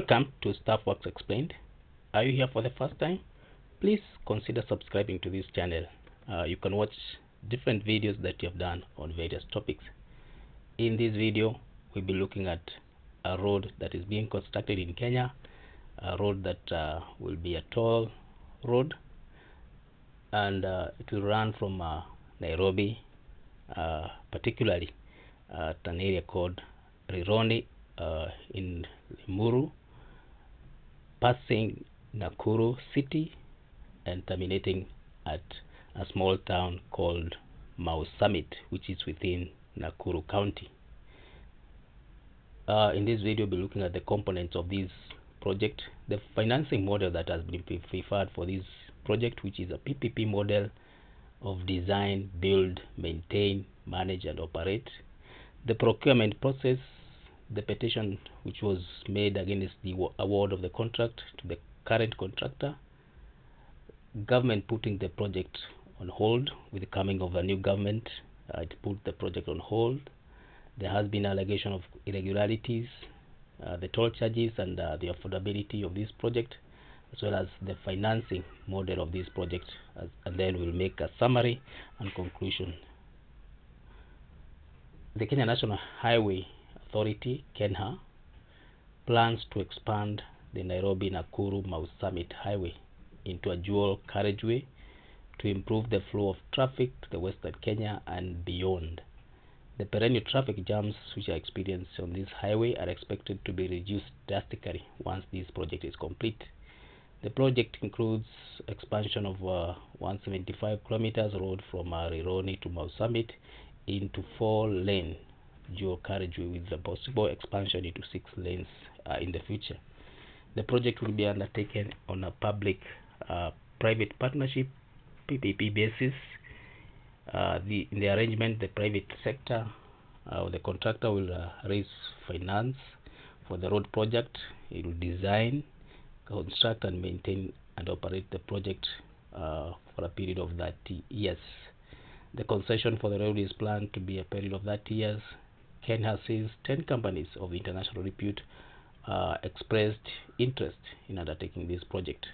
Welcome to Staff Works Explained. Are you here for the first time? Please consider subscribing to this channel. You can watch different videos that you have done on various topics. In this video, we'll be looking at a road that is being constructed in Kenya, a road that will be a toll road, and it will run from Nairobi, particularly at an area called Rironi in Limuru, passing Nakuru city and terminating at a small town called MauSummit, which is within Nakuru County. In this video, we'll be looking at the components of this project, the financing model that has been preferred for this project, which is a PPP model of design, build, maintain, manage, and operate. The procurement process, the petition which was made against the award of the contract to the current contractor, government putting the project on hold. With the coming of a new government, it put the project on hold. There has been allegation of irregularities, the toll charges, and the affordability of this project, as well as the financing model of this project, and then we'll make a summary and conclusion. The Kenya National Highway Authority, KENHA, plans to expand the Nairobi Nakuru MauSummit Highway into a dual carriageway to improve the flow of traffic to the Western Kenya and beyond. The perennial traffic jams which are experienced on this highway are expected to be reduced drastically once this project is complete. The project includes expansion of 175 kilometers road from Rironi to MauSummit into 4-lane dual carriageway, with the possible expansion into 6 lanes in the future. The project will be undertaken on a public-private partnership PPP basis. In the arrangement, the private sector, the contractor will raise finance for the road project. It will design, construct, and maintain and operate the project for a period of 30 years. The concession for the road is planned to be a period of 30 years. KENHA says 10 companies of international repute expressed interest in undertaking this project.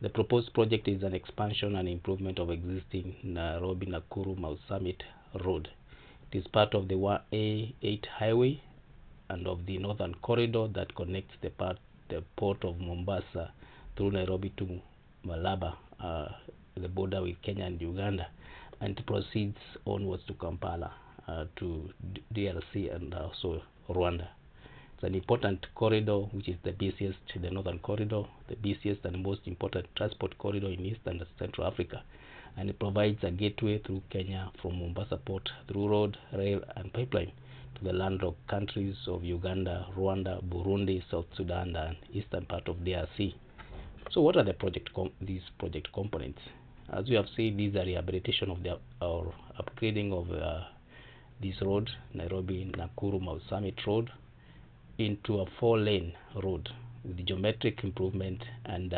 The proposed project is an expansion and improvement of existing Nairobi Nakuru MauSummit Road. It is part of the A8 highway and of the northern corridor that connects the port of Mombasa through Nairobi to Malaba, the border with Kenya and Uganda, and proceeds onwards to Kampala, to DRC, and also Rwanda. It's an important corridor, which is the busiest, the northern corridor, the busiest and most important transport corridor in East and Central Africa, and it provides a gateway through Kenya from Mombasa port through road, rail, and pipeline to the landlocked countries of Uganda, Rwanda, Burundi, South Sudan, and eastern part of DRC. So, what are these project components? As we have said, these are rehabilitation of or upgrading of this road, Nairobi Nakuru MauSummit Road, into a 4-lane road with geometric improvement and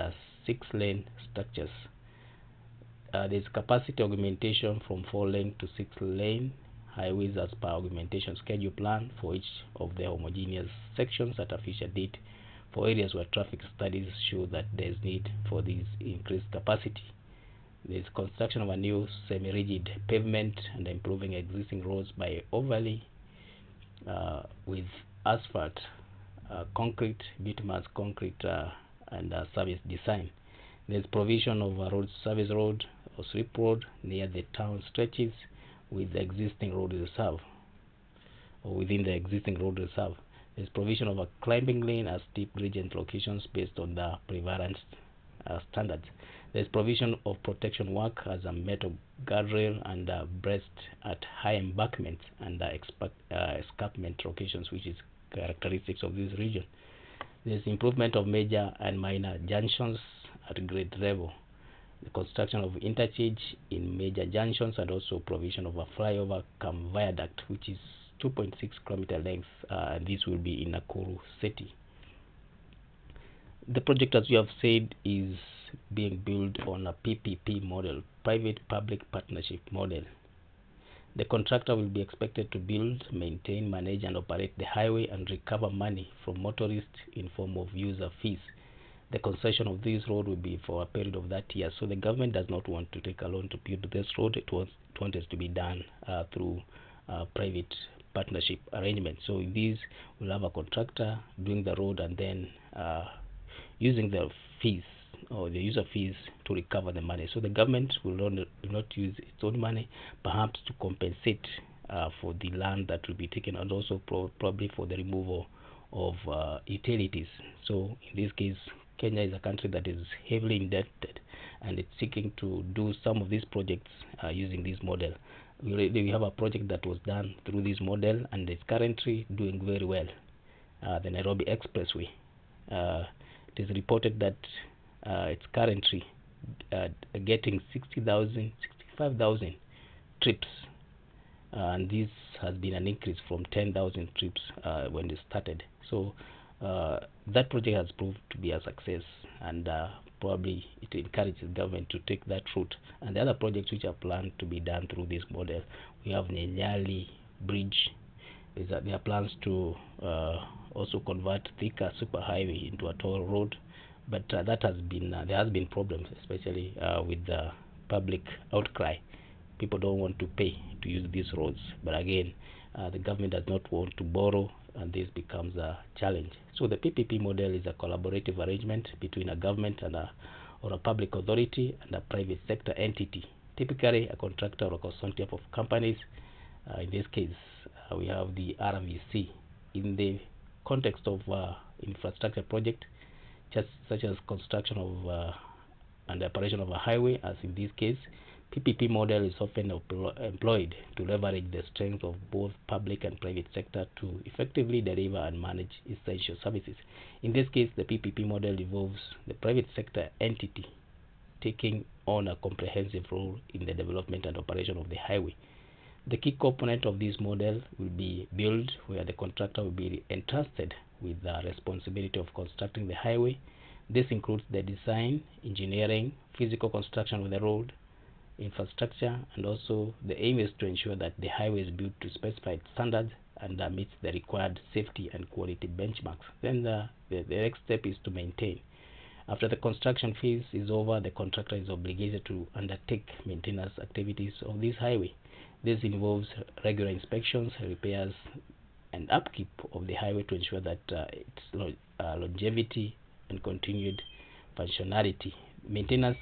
6-lane structures. There's capacity augmentation from 4-lane to 6-lane highways as per augmentation schedule plan for each of the homogeneous sections at a future date for areas where traffic studies show that there's need for this increased capacity. There's construction of a new semi-rigid pavement and improving existing roads by overlay with asphalt, concrete, bituminous concrete, and service design. There's provision of a road service road or slip road near the town stretches with the existing road reserve, or within the existing road reserve. There's provision of a climbing lane at steep gradient locations based on the prevalent standards. There's provision of protection work as a metal guardrail and breast at high embankments and escarpment locations, which is characteristics of this region. There's improvement of major and minor junctions at grade level, the construction of interchange in major junctions, and also provision of a flyover cum viaduct, which is 2.6 kilometer length, and this will be in Nakuru city. The project, as we have said, is being built on a PPP model, private-public partnership model. The contractor will be expected to build, maintain, manage, and operate the highway and recover money from motorists in form of user fees. The concession of this road will be for a period of that year. So the government does not want to take a loan to build this road. It wanted to be done through private partnership arrangement. So this will have a contractor doing the road and then using the fees or the user fees to recover the money. So the government will not use its own money, perhaps to compensate for the land that will be taken, and also probably for the removal of utilities. So in this case, Kenya is a country that is heavily indebted, and it's seeking to do some of these projects using this model. We have a project that was done through this model, and it's currently doing very well. The Nairobi Expressway. It is reported that it's currently getting 65,000 trips, and this has been an increase from 10,000 trips when it started. So that project has proved to be a success, and probably it encourages the government to take that route. And the other projects which are planned to be done through this model, we have Nyali Bridge. There are plans to also convert Thika superhighway into a toll road, but that has been there has been problems, especially with the public outcry. People don't want to pay to use these roads, but again, the government does not want to borrow, and this becomes a challenge. So the PPP model is a collaborative arrangement between a government and or a public authority and a private sector entity, typically a contractor or a consortium of companies. In this case, we have the RVC. In the context of infrastructure project, such as construction of and operation of a highway, as in this case, PPP model is often employed to leverage the strength of both public and private sector to effectively deliver and manage essential services. In this case, the PPP model involves the private sector entity taking on a comprehensive role in the development and operation of the highway. The key component of this model will be build, where the contractor will be entrusted with the responsibility of constructing the highway. This includes the design, engineering, physical construction of the road, infrastructure, and also the aim is to ensure that the highway is built to specified standards and meets the required safety and quality benchmarks. Then the next step is to maintain. After the construction phase is over, the contractor is obligated to undertake maintenance activities of this highway. This involves regular inspections, repairs, and upkeep of the highway to ensure that its longevity and continued functionality. Maintenance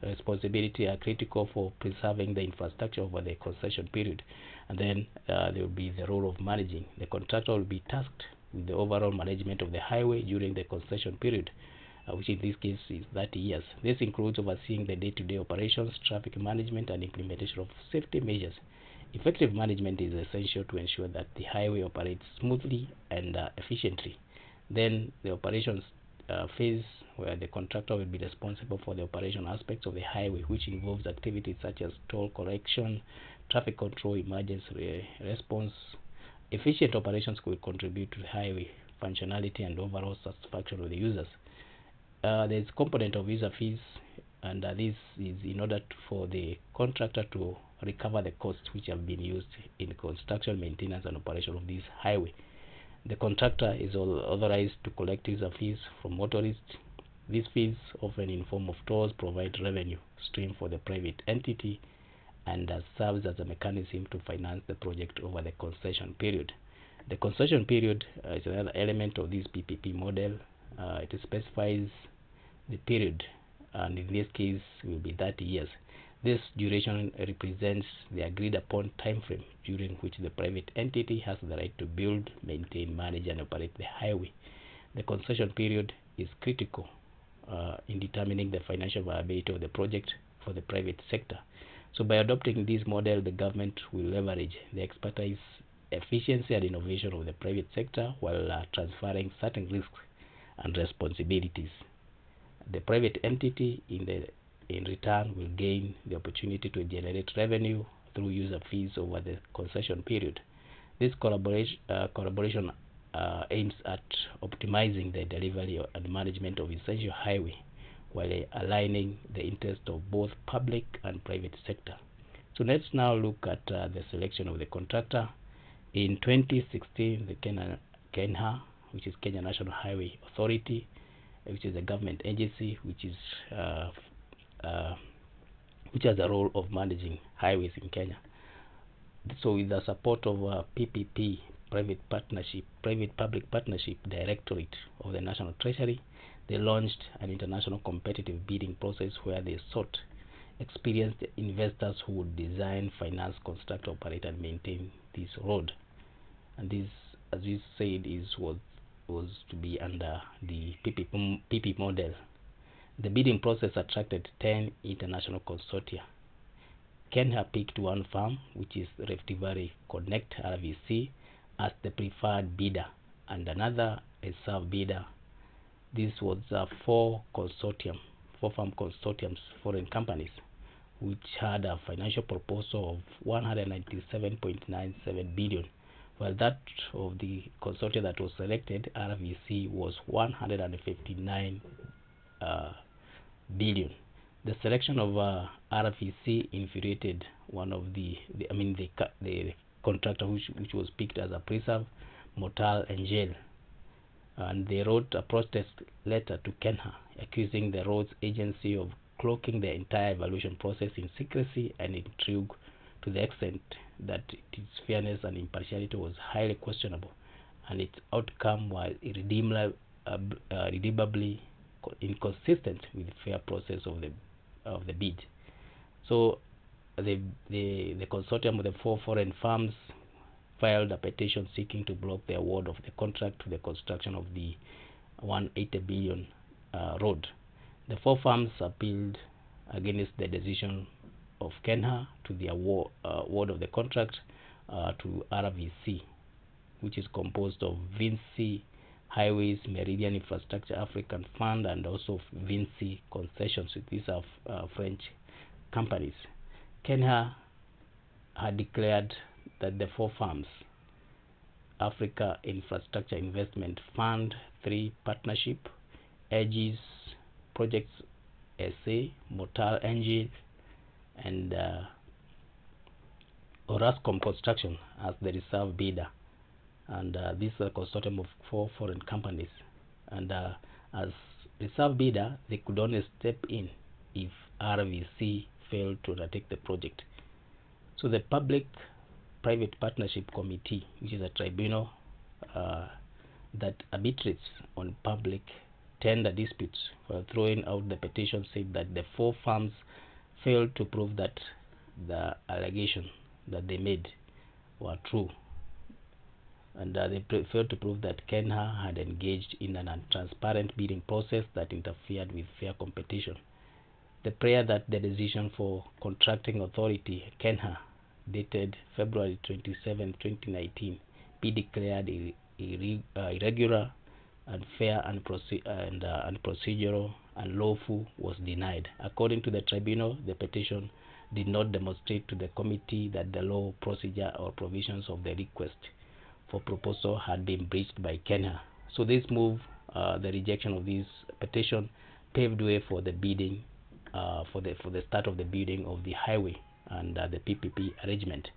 responsibility are critical for preserving the infrastructure over the concession period, and then there will be the role of managing. The contractor will be tasked with the overall management of the highway during the concession period, which in this case is 30 years. This includes overseeing the day-to-day operations, traffic management, and implementation of safety measures. Effective management is essential to ensure that the highway operates smoothly and efficiently. Then the operations phase, where the contractor will be responsible for the operation aspects of the highway, which involves activities such as toll collection, traffic control, emergency response. Efficient operations will contribute to highway functionality and overall satisfaction of the users. There is a component of user fees, and this is in order for the contractor to recover the costs which have been used in construction, maintenance, and operation of this highway. The contractor is authorized to collect user fees from motorists. These fees, often in form of tolls, provide revenue stream for the private entity and serves as a mechanism to finance the project over the concession period. The concession period is another element of this PPP model. It specifies the period, and in this case will be 30 years. This duration represents the agreed upon time frame during which the private entity has the right to build, maintain, manage, and operate the highway. The concession period is critical in determining the financial viability of the project for the private sector. So by adopting this model, the government will leverage the expertise, efficiency, and innovation of the private sector while transferring certain risks and responsibilities. The private entity in return will gain the opportunity to generate revenue through user fees over the concession period. This collaboration aims at optimizing the delivery and management of essential highway while aligning the interest of both public and private sector. So let's now look at the selection of the contractor. In 2016, the KENHA, which is Kenya National Highway Authority, which is a government agency which has a role of managing highways in Kenya. So with the support of PPP, Private-Public Partnership Directorate of the National Treasury, they launched an international competitive bidding process where they sought experienced investors who would design, finance, construct, operate, and maintain this road. And this, as we said, was to be under the PP model. The bidding process attracted 10 international consortia. KENHA picked one firm, which is Rift Valley Connect RVC, as the preferred bidder, and another reserve bidder. This was four-firm consortiums, foreign companies, which had a financial proposal of 197.97 billion, while that of the consortium that was selected, RVC, was 159 billion. The selection of RVC infuriated one of the contractor which was picked as a preserve, Motal Angel, and they wrote a protest letter to KENHA accusing the roads agency of cloaking the entire evaluation process in secrecy and intrigue, to the extent that its fairness and impartiality was highly questionable, and its outcome was irredeemably inconsistent with the fair process of the bid. So the consortium of the four foreign firms filed a petition seeking to block the award of the contract to the construction of the 180 billion road. The four firms appealed against the decision of KENHA to the award of the contract to RVC, which is composed of Vinci Highways, Meridian Infrastructure African Fund, and also Vinci Concessions. These are French companies. KENHA had declared that the four firms, Africa Infrastructure Investment Fund 3 Partnership, Aegis Projects SA, Motal Angel, and Orascom Construction as the reserve bidder. And this is a consortium of four foreign companies. And as reserve bidder, they could only step in if RVC failed to undertake the project. So the Public-Private Partnership Committee, which is a tribunal that arbitrates on public tender disputes, for throwing out the petition, said that the four firms failed to prove that the allegations that they made were true, and they failed to prove that KENHA had engaged in an untransparent bidding process that interfered with fair competition. The prayer that the decision for contracting authority, KENHA, dated February 27, 2019, be declared irregular, unfair, and procedural and lawful, was denied. According to the tribunal, the petition did not demonstrate to the committee that the law, procedure, or provisions of the request for proposal had been breached by KENHA. So this move, the rejection of this petition, paved way for the bidding, for the start of the bidding of the highway and the PPP arrangement.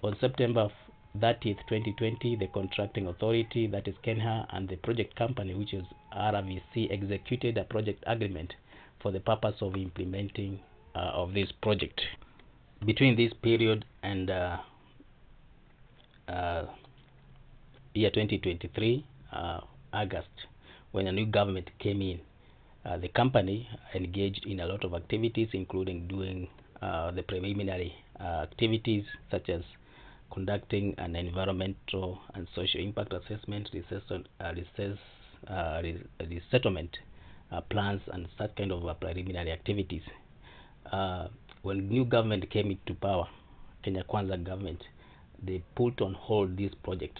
On September 30th, 2020, the contracting authority, that is KENHA, and the project company, which is RVC, executed a project agreement for the purpose of implementing of this project. Between this period and year 2023, August, when a new government came in, the company engaged in a lot of activities, including doing the preliminary activities such as conducting an environmental and social impact assessment, resettlement plans, and such kind of preliminary activities. When new government came into power, Kenya Kwanza government, they put on hold this project.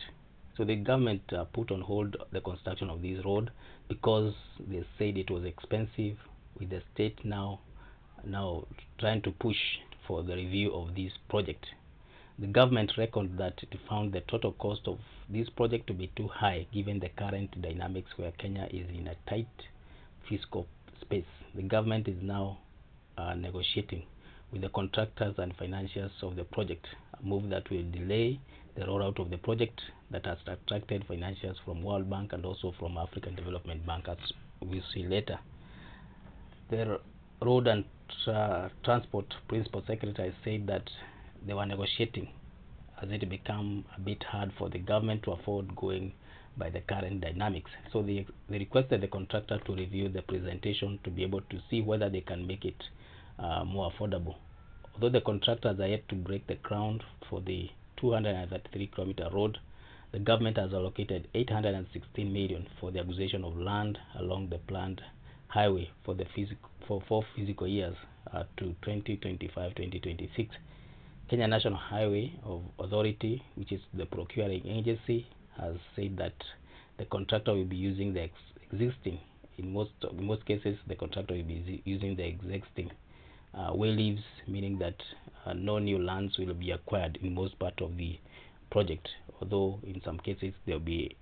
So the government put on hold the construction of this road because they said it was expensive, with the state now trying to push for the review of this project. The government reckoned that it found the total cost of this project to be too high given the current dynamics where Kenya is in a tight fiscal space. The government is now negotiating with the contractors and financiers of the project, a move that will delay the rollout of the project that has attracted financiers from World Bank and also from African Development Bank, as we'll see later. The Road and Transport Principal Secretary said that they were negotiating as it became a bit hard for the government to afford going by the current dynamics. So they requested the contractor to review the presentation to be able to see whether they can make it more affordable. Although the contractors are yet to break the ground for the 233-kilometer road, the government has allocated 816 million for the acquisition of land along the planned highway for 4 physical years to 2025-2026. Kenya National Highway Authority, which is the procuring agency, has said that the contractor will be using the existing. In most cases, the contractor will be using the existing way leaves, meaning that no new lands will be acquired in most part of the project. Although in some cases there will be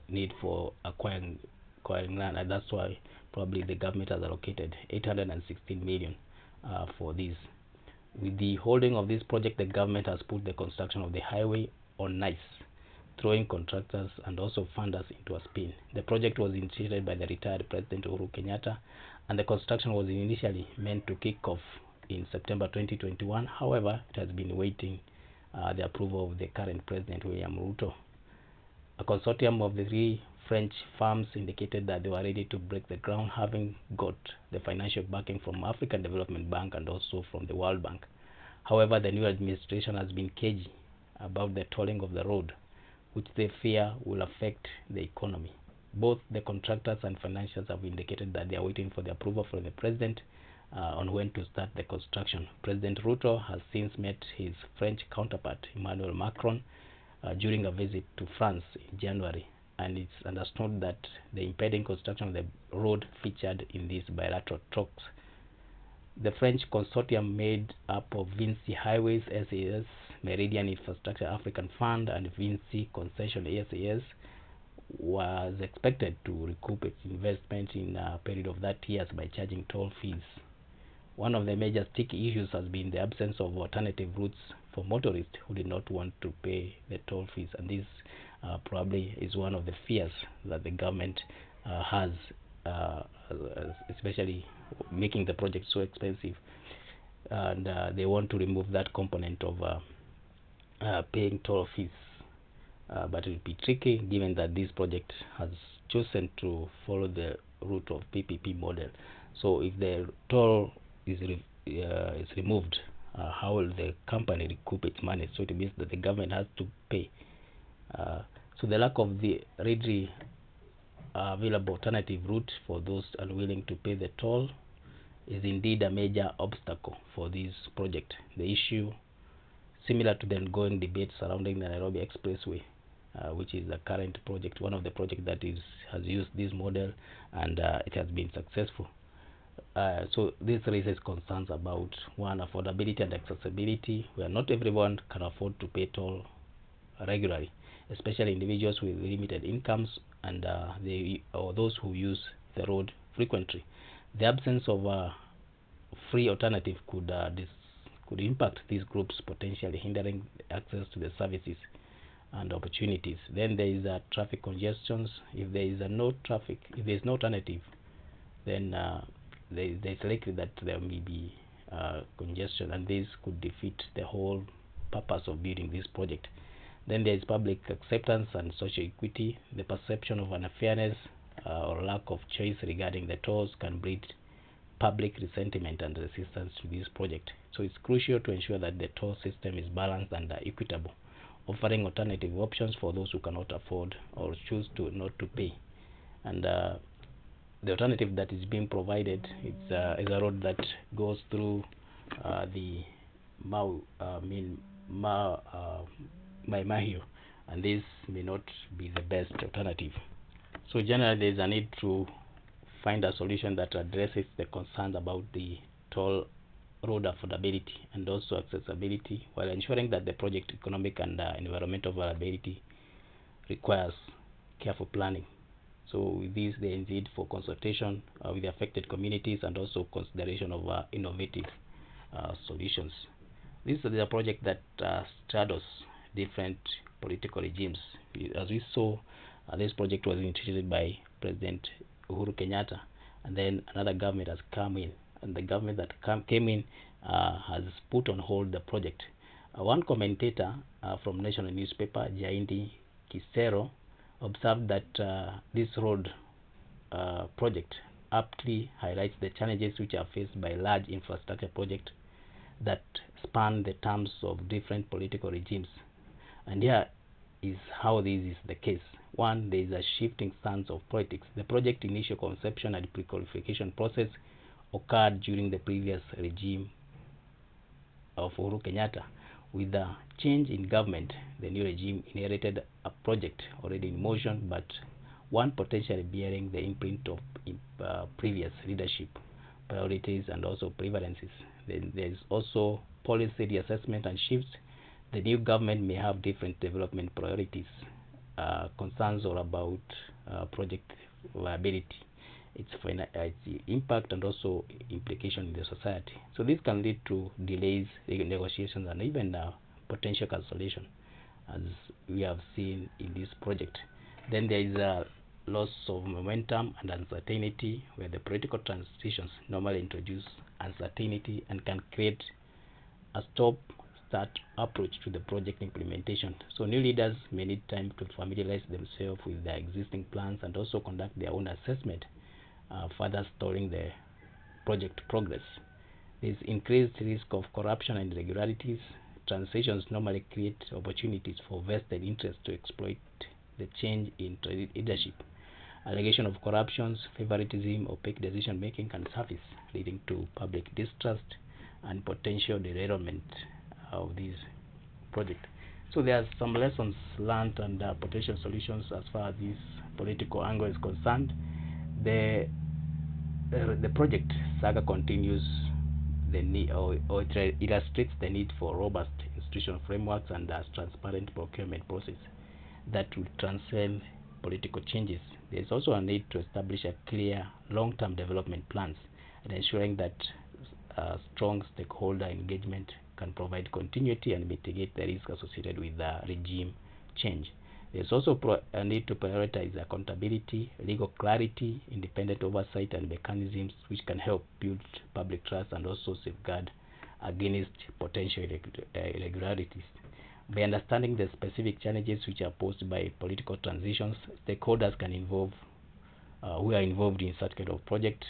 need for acquiring land, and that's why probably the government has allocated 816 million for this. With the holding of this project, the government has put the construction of the highway on ice, throwing contractors and also funders into a spin. The project was initiated by the retired President Uhuru Kenyatta, and the construction was initially meant to kick off in September 2021. However, it has been waiting the approval of the current President William Ruto. A consortium of the 3 French firms indicated that they were ready to break the ground, having got the financial backing from African Development Bank and also from the World Bank. However, the new administration has been cagey about the tolling of the road, which they fear will affect the economy. Both the contractors and financiers have indicated that they are waiting for the approval from the president on when to start the construction. President Ruto has since met his French counterpart Emmanuel Macron during a visit to France in January, and it's understood that the impending construction of the road featured in these bilateral talks. The French consortium, made up of Vinci Highways SAS, Meridian Infrastructure African Fund, and Vinci Concession SAS, was expected to recoup its investment in a period of 30 years by charging toll fees. One of the major sticky issues has been the absence of alternative routes for motorists who did not want to pay the toll fees, and this probably is one of the fears that the government has, especially making the project so expensive, and they want to remove that component of paying toll fees. But it will be tricky given that this project has chosen to follow the route of PPP model. So if the toll is removed, how will the company recoup its money? So it means that the government has to pay. So the lack of the readily available alternative route for those unwilling to pay the toll is indeed a major obstacle for this project. The issue, similar to the ongoing debate surrounding the Nairobi Expressway, which is the current project, one of the projects that has used this model, and it has been successful. So this raises concerns about, one, affordability and accessibility, where not everyone can afford to pay toll regularly, especially individuals with limited incomes and or those who use the road frequently. The absence of a free alternative could impact these groups, potentially hindering access to the services and opportunities. Then there is traffic congestions. If there is no alternative, then there's likely that there may be congestion, and this could defeat the whole purpose of building this project. Then there is public acceptance and social equity. The perception of unfairness or lack of choice regarding the tolls can breed public resentment and resistance to this project. So it's crucial to ensure that the toll system is balanced and equitable, offering alternative options for those who cannot afford or choose not to pay. And the alternative that is being provided is a road that goes through the Mahio, and this may not be the best alternative. So generally, there is a need to find a solution that addresses the concerns about the toll road affordability and also accessibility, while ensuring that the project economic and environmental viability requires careful planning. So with this, there is need for consultation with the affected communities and also consideration of innovative solutions. This is a project that straddles different political regimes. As we saw, this project was initiated by President Uhuru Kenyatta, and then another government has come in, and the government that came in has put on hold the project. One commentator from national newspaper, Jaindi Kisero, observed that this road project aptly highlights the challenges which are faced by large infrastructure projects that span the terms of different political regimes. And here is how this is the case. One, there is a shifting stance of politics. The project initial conception and pre-qualification process occurred during the previous regime of Uhuru Kenyatta. With the change in government, the new regime inherited a project already in motion, but one potentially bearing the imprint of previous leadership priorities and also prevalences. Then there is also policy reassessment and shifts. The new government may have different development priorities, concerns or about project viability, its impact and also implication in the society. So this can lead to delays, negotiations, and even potential cancellation, as we have seen in this project. Then there is a loss of momentum and uncertainty, where the political transitions normally introduce uncertainty and can create a stop-start approach to the project implementation. So new leaders may need time to familiarize themselves with their existing plans and also conduct their own assessment, further stalling the project progress. There is increased risk of corruption and irregularities. Transitions normally create opportunities for vested interests to exploit the change in leadership. Allegation of corruptions, favoritism, opaque decision making can surface, leading to public distrust and potential derailment of this project. So there are some lessons learned and potential solutions as far as this political angle is concerned. The project saga continues the need, or it illustrates the need for robust institutional frameworks and transparent procurement process that will transcend political changes. There is also a need to establish a clear long-term development plans and ensuring that strong stakeholder engagement can provide continuity and mitigate the risk associated with the regime change. There is also a need to prioritize accountability, legal clarity, independent oversight, and mechanisms which can help build public trust and also safeguard against potential irregularities. By understanding the specific challenges which are posed by political transitions, stakeholders can who are involved in such kind of project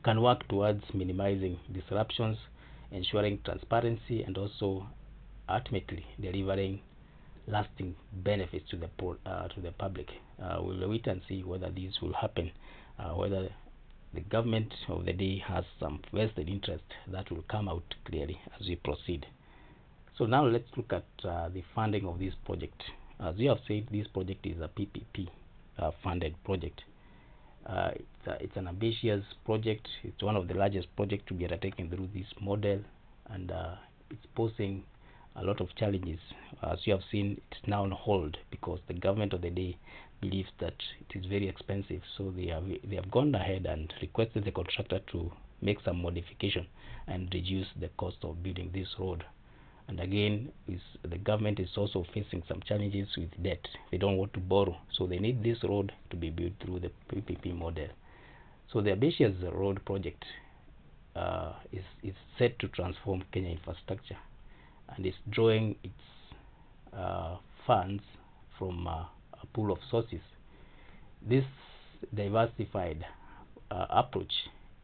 can work towards minimizing disruptions, ensuring transparency, and also ultimately delivering lasting benefits to the public. We'll wait and see whether this will happen, whether the government of the day has some vested interest that will come out clearly as we proceed. So now let's look at the funding of this project. As we have said, this project is a PPP funded project. It's an ambitious project. It's one of the largest projects to be undertaken through this model, and it's posing a lot of challenges. As you have seen, it's now on hold because the government of the day believes that it is very expensive. So they have gone ahead and requested the contractor to make some modification and reduce the cost of building this road. And again, the government is also facing some challenges with debt. They don't want to borrow, so they need this road to be built through the PPP model. So the ambitious road project is set to transform Kenya infrastructure, and it's drawing its funds from a pool of sources. This diversified approach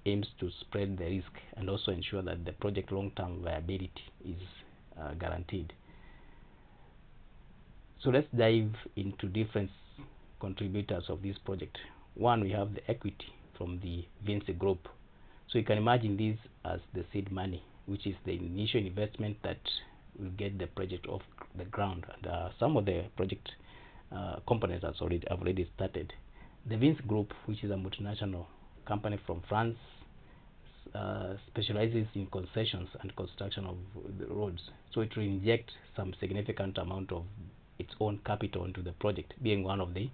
aims to spread the risk and also ensure that the project long-term viability is guaranteed. So let's dive into different contributors of this project. One, we have the equity from the Vinci Group. So you can imagine this as the seed money, which is the initial investment that will get the project off the ground. And some of the project components have already started. The Vinci Group, which is a multinational company from France, specializes in concessions and construction of the roads. So it will inject some significant amount of its own capital into the project, being one of the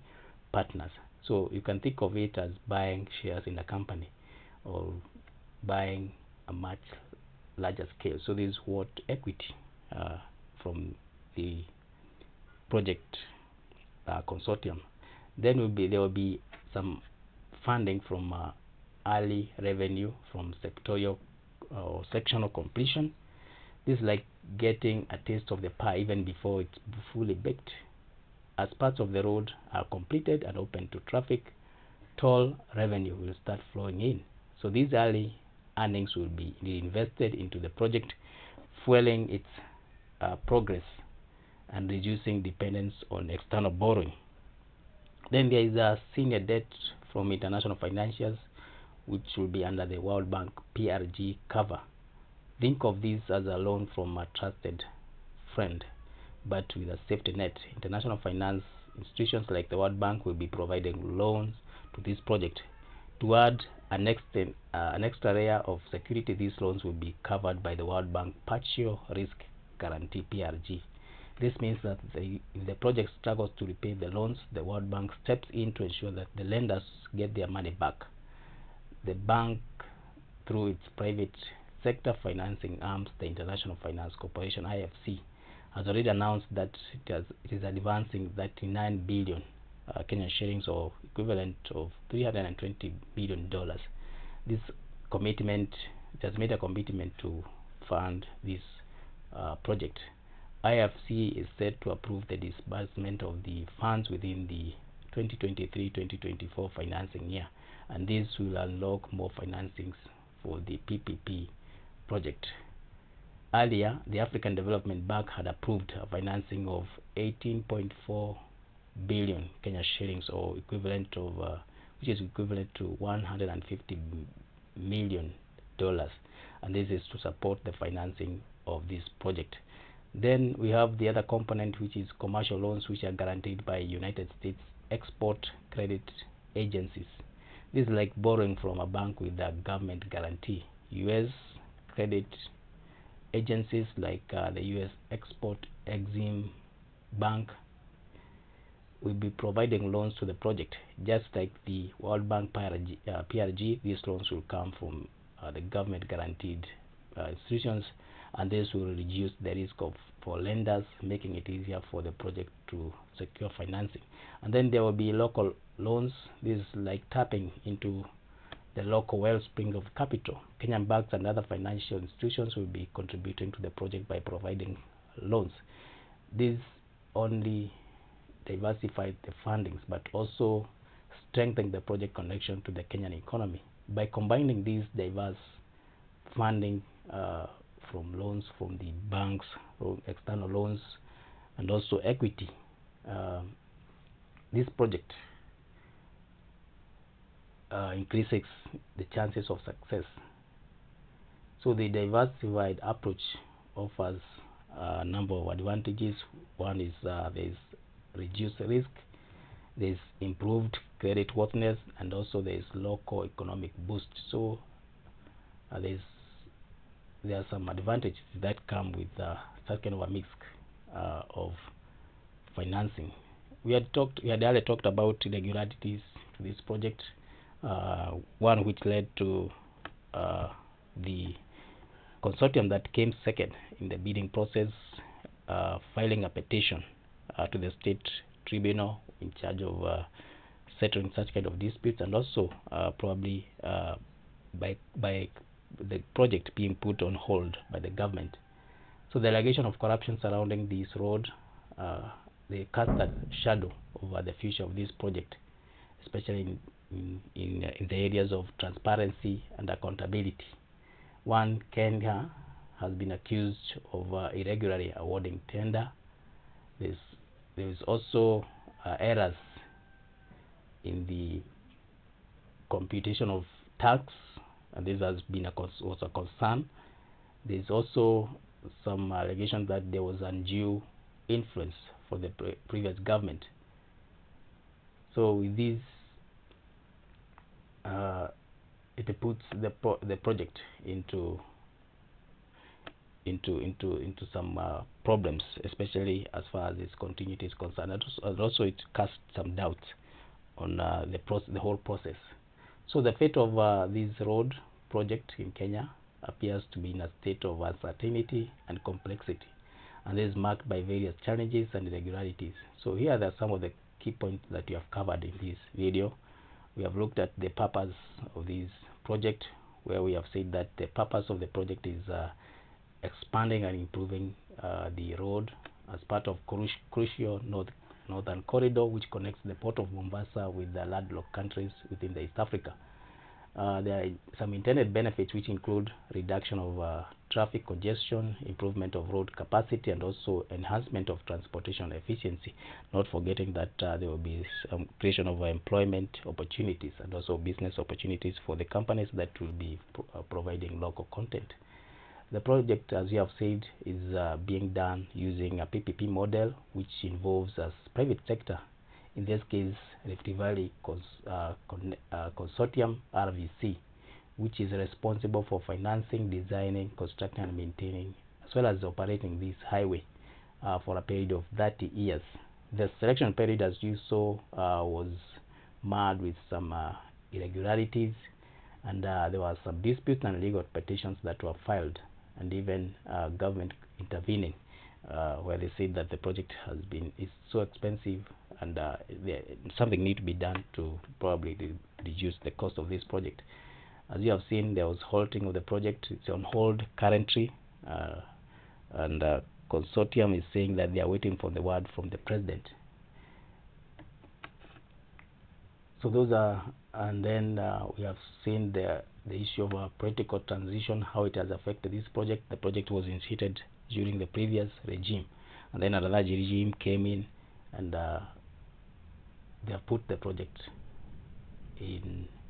partners. So you can think of it as buying shares in a company or buying a much larger scale. So this is what equity from the project consortium. Then there will be some funding from early revenue from sectorial or sectional completion. This is like getting a taste of the pie even before it's fully baked. As parts of the road are completed and open to traffic, toll revenue will start flowing in. So these early earnings will be reinvested into the project, fueling its progress and reducing dependence on external borrowing. Then there is a senior debt from international financiers, which will be under the World Bank PRG cover. Think of this as a loan from a trusted friend, but with a safety net. International finance institutions like the World Bank will be providing loans to this project. To add an extra layer of security, these loans will be covered by the World Bank Partial Risk Guarantee PRG. This means that if the project struggles to repay the loans, the World Bank steps in to ensure that the lenders get their money back. The bank, through its private sector financing arms, the International Finance Corporation (IFC), has already announced that it is advancing 39 billion Kenyan shillings, or equivalent of $320 billion. This commitment, it has made a commitment to fund this project. IFC is set to approve the disbursement of the funds within the 2023-2024 financing year, and this will unlock more financings for the PPP project. Earlier, the African Development Bank had approved a financing of 18.4 billion Kenya shillings, or equivalent of which is equivalent to $150 million, and this is to support the financing of this project. Then we have the other component, which is commercial loans, which are guaranteed by United States export credit agencies. This is like borrowing from a bank with a government guarantee. US credit agencies like the US Export Exim Bank will be providing loans to the project. Just like the World Bank PRG, these loans will come from the government guaranteed institutions, and this will reduce the risk for lenders, making it easier for the project to secure financing. And then there will be local loans. This is like tapping into the local wellspring of capital. Kenyan banks and other financial institutions will be contributing to the project by providing loans. This only diversified the fundings, but also strengthen the project connection to the Kenyan economy. By combining these diverse funding from loans from the banks, from external loans, and also equity, this project increases the chances of success. So the diversified approach offers a number of advantages. One is there is reduced risk, there is improved credit worthiness, and also there is local economic boost. So there are some advantages that come with such kind of a mix of financing. We had earlier talked about irregularities to this project. One which led to the consortium that came second in the bidding process filing a petition to the state tribunal in charge of settling such kind of disputes, and also probably by the project being put on hold by the government. So the allegation of corruption surrounding this road, they cast a shadow over the future of this project, especially in the areas of transparency and accountability. One, Kenya has been accused of irregularly awarding tender. There is also errors in the computation of tax, and this has been was a concern. There is also some allegations that there was undue influence for the previous government. So with this, it puts the project into some problems, especially as far as its continuity is concerned, and also it casts some doubts on the whole process. So the fate of this road project in Kenya appears to be in a state of uncertainty and complexity, and is marked by various challenges and irregularities. So here are some of the key points that we have covered in this video. We have looked at the purpose of this project, where we have said that the purpose of the project is expanding and improving the road as part of crucial northern corridor, which connects the port of Mombasa with the landlocked countries within the East Africa. There are some intended benefits, which include reduction of traffic congestion, improvement of road capacity, and also enhancement of transportation efficiency, not forgetting that there will be some creation of employment opportunities and also business opportunities for the companies that will be providing local content. The project, as you have said, is being done using a PPP model, which involves a private sector, in this case Rift Valley consortium RVC, which is responsible for financing, designing, constructing, and maintaining, as well as operating this highway for a period of 30 years. The selection period, as you saw, was marred with some irregularities, and there were some disputes and legal petitions that were filed, and even government intervening, where they said that the project is so expensive, and something need to be done to probably reduce the cost of this project. As you have seen, there was halting of the project. It's on hold currently, and consortium is saying that they are waiting for the word from the president. So those are, and then we have seen the issue of a political transition, how it has affected this project. The project was initiated during the previous regime, and then another regime came in, and they have put the project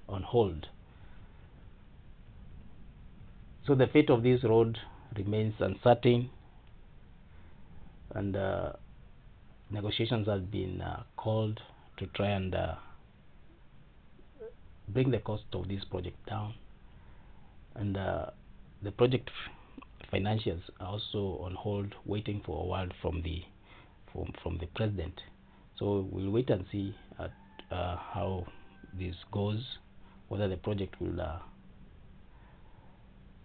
on hold. So the fate of this road remains uncertain, and negotiations have been called to try and bring the cost of this project down, and the project financials are also on hold, waiting for a word from the president. So we'll wait and see how this goes, whether the project will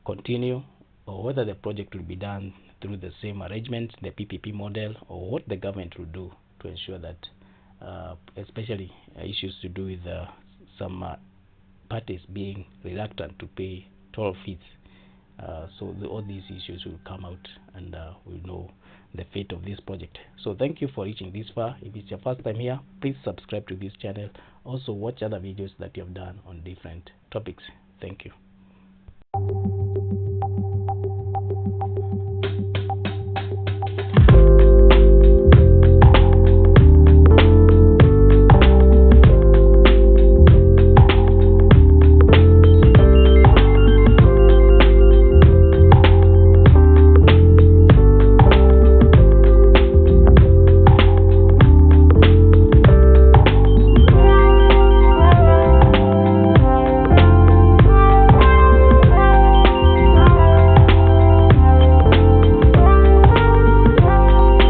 continue, or whether the project will be done through the same arrangement, the PPP model, or what the government will do to ensure that especially issues to do with some parties being reluctant to pay toll fees. So all these issues will come out, and we'll know the fate of this project. So thank you for reaching this far. If it's your first time here, please subscribe to this channel. Also watch other videos that you have done on different topics. Thank you.